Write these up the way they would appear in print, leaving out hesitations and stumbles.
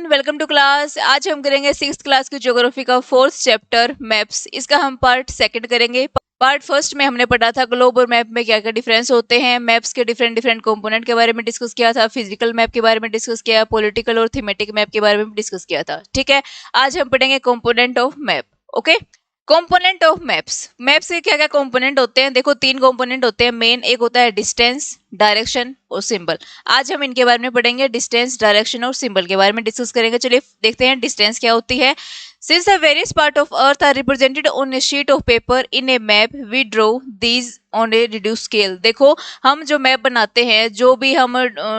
Everyone, welcome to class. आज हम करेंगे 6th क्लास की ज्योग्राफी का 4th चैप्टर मैप्स। इसका हम पार्ट सेकंड करेंगे। पार्ट फर्स्ट में हमने पढ़ा था ग्लोब और मैप में क्या क्या डिफरेंस होते हैं, मैप्स के डिफरेंट डिफरेंट कंपोनेंट के बारे में डिस्कस किया था, फिजिकल मैप के बारे में डिस्कस किया, पॉलिटिकल और थीमेटिक मैप के बारे में डिस्कस किया था। ठीक है, आज हम पढ़ेंगे component of map. Okay, component of maps. Maps के क्या क्या कंपोनेंट होते हैं? देखो, 3 कंपोनेंट होते हैं मेन। एक होता है डिस्टेंस, डायरेक्शन और सिंबल। आज हम इनके बारे में पढ़ेंगे, डिस्टेंस, डायरेक्शन और सिंबल के बारे में डिस्कस करेंगे। चलिए देखते हैं डिस्टेंस क्या होती है। Since the various part of Earth are represented on a sheet of paper in a map, we draw these on a reduced scale। देखो, हम जो मैप बनाते हैं, जो भी हम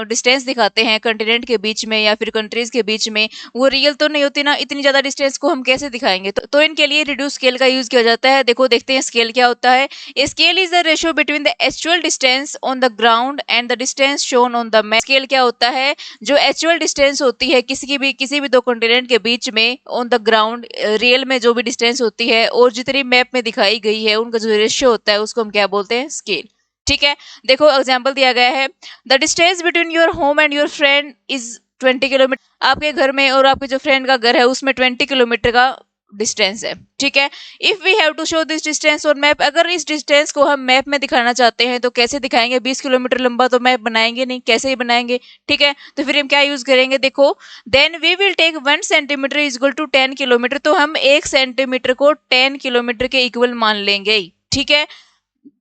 डिस्टेंस दिखाते हैं कंटिनेंट के बीच में या फिर कंट्रीज के बीच में, वो रियल तो नहीं होती ना। इतनी ज्यादा डिस्टेंस को हम कैसे दिखाएंगे? तो इनके लिए रिड्यूस स्केल का यूज किया जाता है। देखो, देखते हैं स्केल क्या होता है। Scale is the ratio between the actual distance on the ground and the distance shown on the map. Scale क्या होता है? जो एक्चुअल डिस्टेंस होती है किसी भी दो कंटिनेंट के बीच में ऑन द ग्राउंड, रियल में जो भी डिस्टेंस होती है, और जितनी मैप में दिखाई गई है उनका जो रेशियो होता है उसको हम क्या बोलते हैं? स्केल। ठीक है, देखो एग्जांपल दिया गया है। The distance between your home and your friend is 20 kilometre. आपके घर में और आपके जो फ्रेंड का घर है उसमें 20 किलोमीटर का डिस्टेंस है। ठीक है, if we have to show this distance on map. अगर इस डिस्टेंस को हम मैप में दिखाना चाहते हैं तो कैसे दिखाएंगे? 20 किलोमीटर लंबा तो मैप बनाएंगे नहीं, कैसे ही बनाएंगे? ठीक है, तो फिर हम क्या यूज करेंगे? देखो, then we will take 1 centimetre is equal to 10 kilometre. तो हम 1 सेंटीमीटर को 10 किलोमीटर के इक्वल मान लेंगे। ठीक है,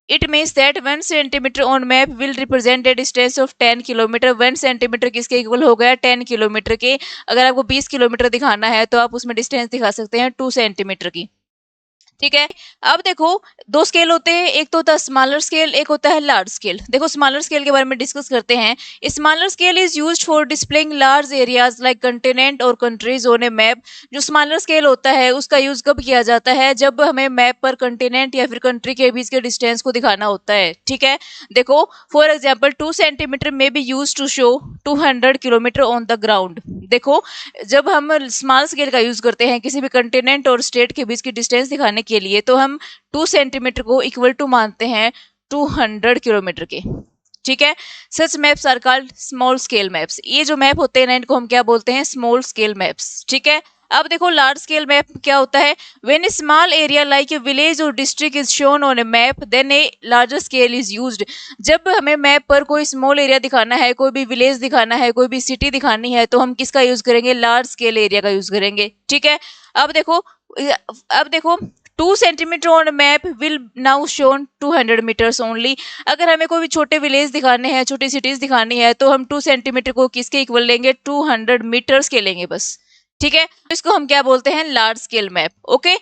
It means that 1 centimeter on map will represent a distance of 10 kilometre. 1 centimetre किसके इक्वल हो गया? 10 किलोमीटर के। अगर आपको 20 किलोमीटर दिखाना है तो आप उसमें डिस्टेंस दिखा सकते हैं 2 सेंटीमीटर की। ठीक है, अब देखो, 2 स्केल होते हैं। एक तो होता है स्मॉलर स्केल, एक होता है लार्ज स्केल। देखो, स्मॉलर स्केल के बारे में डिस्कस करते हैं। Smaller scale is used for displaying large areas like continent और कंट्रीज ऑन ए मैप। जो स्मॉलर स्केल होता है उसका यूज कब किया जाता है? जब हमें मैप पर कंटिनेंट या फिर कंट्री के बीच के डिस्टेंस को दिखाना होता है। ठीक है, देखो, for example 2 centimetre may be used to show 200 kilometre on the ground. देखो, जब हम स्मॉल स्केल का यूज करते हैं किसी भी कंटिनेंट और स्टेट के बीच की डिस्टेंस दिखाने के लिए, तो हम 2 सेंटीमीटर को इक्वल टू मानते हैं 200 किलोमीटर के। ठीक है, such maps are called small scale maps. ये जो मैप होते हैं ना, इनको हम क्या बोलते हैं? Small scale maps. ठीक है, अब देखो लार्ज स्केल मैप क्या होता है। When a small area like a village और district is shown on a map, then a larger scale is used. जब हमें मैप पर कोई स्मॉल एरिया दिखाना है, कोई भी विलेज दिखाना है, कोई भी सिटी दिखानी है, तो हम किसका यूज करेंगे? लार्ज स्केल एरिया का यूज करेंगे। ठीक है, अब देखो 2 centimetre on map will now shown 200 metres only. अगर हमें कोई भी छोटे विलेज दिखाने हैं, छोटी सिटीज दिखानी है, तो हम 2 सेंटीमीटर को किसके इक्वल लेंगे? 200 मीटर्स के लेंगे बस। ठीक है, इसको हम क्या बोलते हैं? Large scale map. Okay,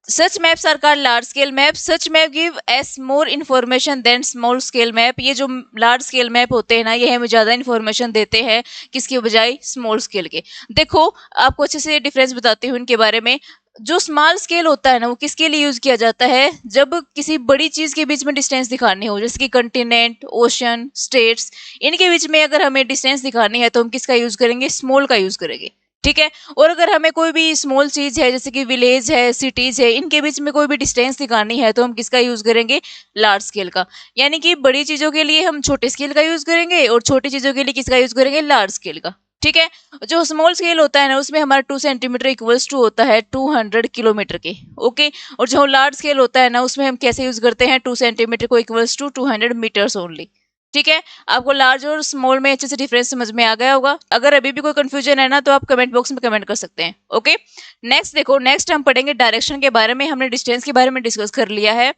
such maps are called large scale map. Such map gives more information than small scale map. ये जो लार्ज स्केल मैप होते हैं ना, ये हमें ज्यादा इन्फॉर्मेशन देते हैं किसके बजाय? स्मॉल स्केल के। देखो, आपको अच्छे से डिफरेंस बताती हूँ इनके बारे में। जो स्मॉल स्केल होता है ना, वो किसके लिए यूज किया जाता है? जब किसी बड़ी चीज के बीच में डिस्टेंस दिखानी हो, जैसे कि कंटिनेंट, ओशन, स्टेट्स, इनके बीच में अगर हमें डिस्टेंस दिखानी है तो हम किसका यूज करेंगे? स्मॉल का यूज करेंगे। ठीक है, और अगर हमें कोई भी स्मॉल चीज है, जैसे कि विलेज है, सिटीज है, इनके बीच में कोई भी डिस्टेंस दिखानी है तो हम किसका यूज करेंगे? लार्ज स्केल का। यानी कि बड़ी चीजों के लिए हम छोटे स्केल का यूज करेंगे और छोटी चीजों के लिए किसका यूज करेंगे? लार्ज स्केल का। ठीक है, जो स्मॉल स्केल होता है ना, उसमें हमारा 2 सेंटीमीटर इक्वल्स टू होता है 200 किलोमीटर के। ओके, और जो लार्ज स्केल होता है ना, उसमें हम कैसे यूज करते हैं? 2 सेंटीमीटर को इक्वल्स टू 200 मीटर्स ओनली। ठीक है, आपको लार्ज और स्मॉल में अच्छे से डिफरेंस समझ में आ गया होगा। अगर अभी भी कोई कंफ्यूजन है ना, तो आप कमेंट बॉक्स में कमेंट कर सकते हैं। ओके, नेक्स्ट देखो, नेक्स्ट हम पढ़ेंगे डायरेक्शन के बारे में। हमने डिस्टेंस के बारे में डिस्कस कर लिया है।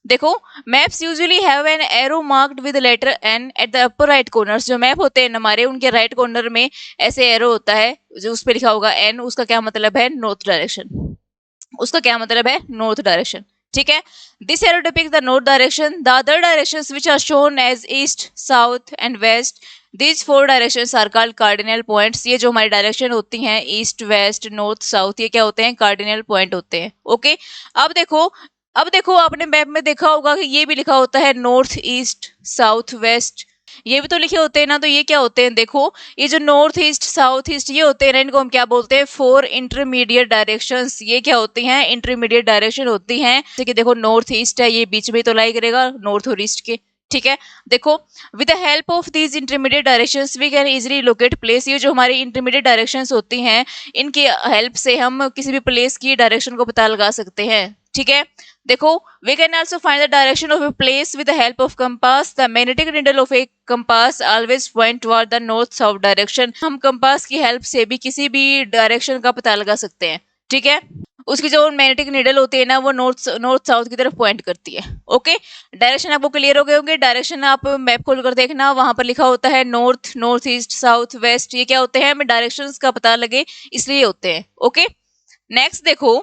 देखो, maps usually have an arrow marked with letter N at the upper right corners. जो मैप होते हैं हमारे, उनके राइट कॉर्नर में ऐसे एरो होता है जो उस पर लिखा होगा एन। उसका क्या मतलब है? North direction. उसका क्या मतलब है? North direction. ठीक है, this arrow depicts the north direction. The other directions which are shown as east, south and west, these 4 directions are called cardinal points. ये जो हमारी डायरेक्शन होती हैं, ईस्ट, वेस्ट, नॉर्थ, साउथ, ये क्या होते हैं? कार्डिनल पॉइंट होते हैं। ओके, अब देखो आपने मैप में देखा होगा कि ये भी लिखा होता है नॉर्थ, ईस्ट, साउथ, वेस्ट, ये भी तो लिखे होते हैं ना। तो ये क्या होते हैं? देखो, ये जो नॉर्थ ईस्ट, साउथ ईस्ट, ये होते हैं ना, इनको हम क्या बोलते हैं? 4 इंटरमीडिएट डायरेक्शंस। ये क्या होती हैं? इंटरमीडिएट डायरेक्शन होती हैं। जैसे कि देखो, नॉर्थ ईस्ट है, ये बीच में तो लाई करेगा नॉर्थ और ईस्ट के। ठीक है। देखो, with the help of these intermediate directions we can easily locate place. ये जो हमारी इंटरमीडिएट डायरेक्शंस होती हैं, इनकी हेल्प से हम किसी भी प्लेस की डायरेक्शन को पता लगा सकते हैं। ठीक है। देखो, we can also find the direction of a place with the help of compass. The magnetic needle of a compass always point toward the north south direction. हम कंपास की हेल्प से भी किसी भी डायरेक्शन का पता लगा सकते हैं। ठीक है। उसकी जो मैग्नेटिक नीडल होती है ना, वो नॉर्थ साउथ की तरफ पॉइंट करती है। ओके, डायरेक्शन आपको क्लियर हो गए होंगे। डायरेक्शन आप मैप खोल कर देखना, वहां पर लिखा होता है north, north east, south, west. ये क्या होते हैं, हमें डायरेक्शंस का पता लगे इसलिए होते हैं। ओके, नेक्स्ट देखो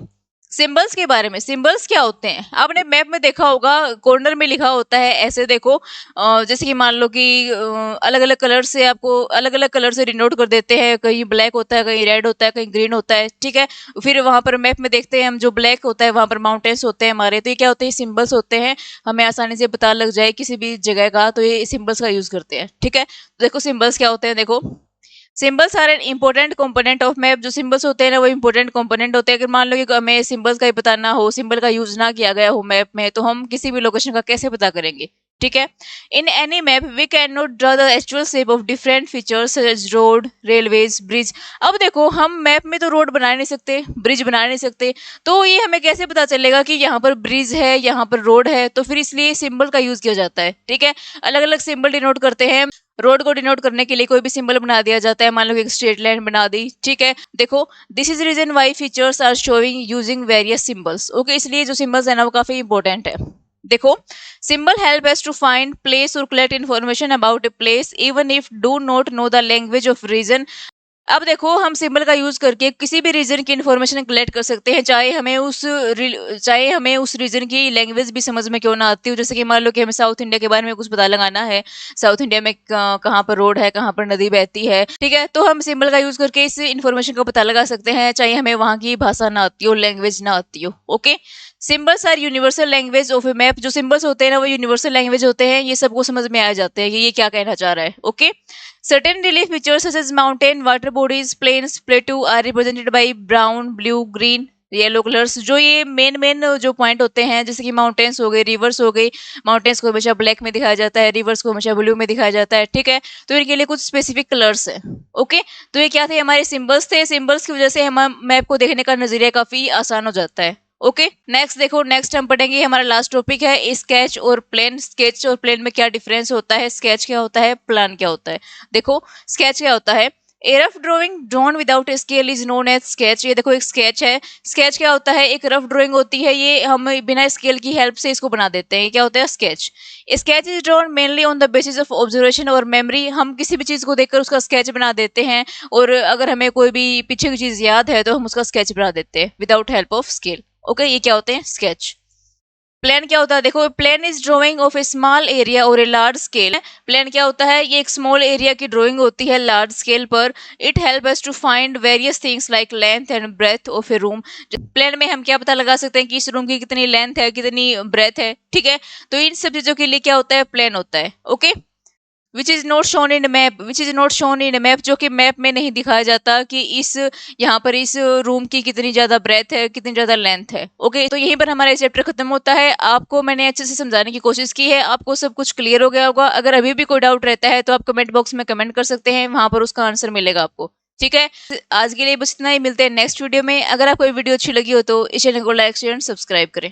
सिंबल्स के बारे में। सिंबल्स क्या होते हैं, आपने मैप में देखा होगा, कॉर्नर में लिखा होता है ऐसे। देखो, जैसे कि मान लो कि अलग अलग कलर से आपको अलग अलग कलर से डिनोट कर देते हैं। कहीं ब्लैक होता है, कहीं रेड होता है, कहीं ग्रीन होता है। ठीक है। फिर वहां पर मैप में देखते हैं हम, जो ब्लैक होता है वहां पर माउंटेन्स होते हैं हमारे। तो ये क्या होते हैं, सिंबल्स होते हैं। हमें आसानी से पता लग जाए किसी भी जगह का, तो ये सिंबल्स का यूज करते हैं। ठीक है। तो देखो सिंबल्स क्या होते हैं। देखो, symbols are an important component of map. जो सिंबल्स होते हैं ना, वो इंपॉर्टेंट कंपोनेंट होते हैं। अगर मान लो कि हमें सिंबल्स का ही पता ना हो, सिंबल का यूज ना किया गया हो मैप में, तो हम किसी भी लोकेशन का कैसे पता करेंगे। ठीक है। In any map we can not draw the actual shape of different features as road, railways, bridge. अब देखो, हम मैप में तो रोड बना नहीं सकते, ब्रिज बना नहीं सकते, तो ये हमें कैसे पता चलेगा कि यहाँ पर ब्रिज है, यहाँ पर रोड है। तो फिर इसलिए सिंबल का यूज किया जाता है। ठीक है। अलग अलग सिंबल डिनोट करते हैं। रोड को डिनोट करने के लिए कोई भी सिंबल बना दिया जाता है, मान लो एक स्ट्रेट लाइन बना दी। ठीक है। देखो, this is reason why features are showing using various symbols. Okay, इसलिए जो सिंबल्स है ना, वो काफी इंपॉर्टेंट है। देखो, symbol help us to find place और collect information about a place even if do not know the language of region. अब देखो, हम सिंबल का यूज करके किसी भी रीजन की इन्फॉर्मेशन कलेक्ट कर सकते हैं, चाहे हमें उस रीजन की लैंग्वेज भी समझ में क्यों ना आती हो। जैसे कि मान लो कि हमें साउथ इंडिया के बारे में कुछ पता लगाना है, साउथ इंडिया में कहाँ पर रोड है, कहाँ पर नदी बहती है। ठीक है। तो हम सिंबल का यूज करके इस इन्फॉर्मेशन का पता लगा सकते हैं, चाहे हमें वहाँ की भाषा ना आती हो, लैंग्वेज ना आती हो। Okay, symbols are universal language of a map. जो सिंबल्स होते हैं ना, वो यूनिवर्सल लैंग्वेज होते हैं। ये सबको समझ में आ जाते हैं कि ये क्या कहना चाह रहा है। Okay, certain relief features such as mountain, water bodies, plains, plateau are represented by brown, blue, green, yellow colours. जो ये मेन जो पॉइंट होते हैं, जैसे कि माउंटेन्स हो गए, रिवर्स हो गई। माउंटेन्स को हमेशा ब्लैक में दिखाया जाता है, रिवर्स को हमेशा ब्लू में दिखाया जाता है। ठीक है। तो इनके लिए कुछ स्पेसिफिक कलर्स हैं। ओके, तो ये क्या थे, हमारे सिंबल्स थे। सिंबल्स की वजह से हम मैप को देखने का नजरिया काफी आसान हो जाता है। ओके, नेक्स्ट देखो, नेक्स्ट हम पढ़ेंगे, हमारा लास्ट टॉपिक है स्केच और प्लेन। स्केच और प्लेन में क्या डिफरेंस होता है, स्केच क्या होता है, प्लान क्या होता है। देखो, स्केच क्या होता है, a rough drawing drawn without scale is known as sketch. ये देखो, एक स्केच है। स्केच क्या होता है, एक रफ ड्राइंग होती है, ये हम बिना स्केल की हेल्प से इसको बना देते हैं। ये क्या होता है, sketch. Sketch is drawn mainly on the basis of observation और मेमोरी। हम किसी भी चीज को देखकर उसका स्केच बना देते हैं, और अगर हमें कोई भी पीछे की चीज याद है तो हम उसका स्केच बना देते हैं without help of scale. Okay, ये क्या होते हैं, स्केच। प्लान क्या होता है, देखो, plan is drying of A small area और ए लार्ज स्केल। प्लान क्या होता है, ये एक स्मॉल एरिया की ड्राइंग होती है लार्ज स्केल पर। It help us to find various things like length and breadth of a room. Plan में हम क्या पता लगा सकते हैं कि इस रूम की कितनी लेंथ है, कितनी ब्रेथ है। ठीक है। तो इन सब चीजों के लिए क्या होता है, प्लान होता है। Okay, which is not shown in map. Which is not shown in map, जो कि मैप में नहीं दिखाया जाता कि इस यहाँ पर इस रूम की कितनी ज्यादा ब्रेथ है, कितनी ज्यादा लेंथ है। ओके, तो यहीं पर हमारा चैप्टर खत्म होता है। आपको मैंने अच्छे से समझाने की कोशिश की है, आपको सब कुछ क्लियर हो गया होगा। अगर अभी भी कोई डाउट रहता है तो आप कमेंट बॉक्स में कमेंट कर सकते हैं, वहां पर उसका आंसर मिलेगा आपको। ठीक है, आज के लिए बस इतना ही। मिलते हैं नेक्स्ट वीडियो में। अगर आपको वीडियो अच्छी लगी हो तो इस चैनल को लाइक शेयर एंड सब्सक्राइब करें।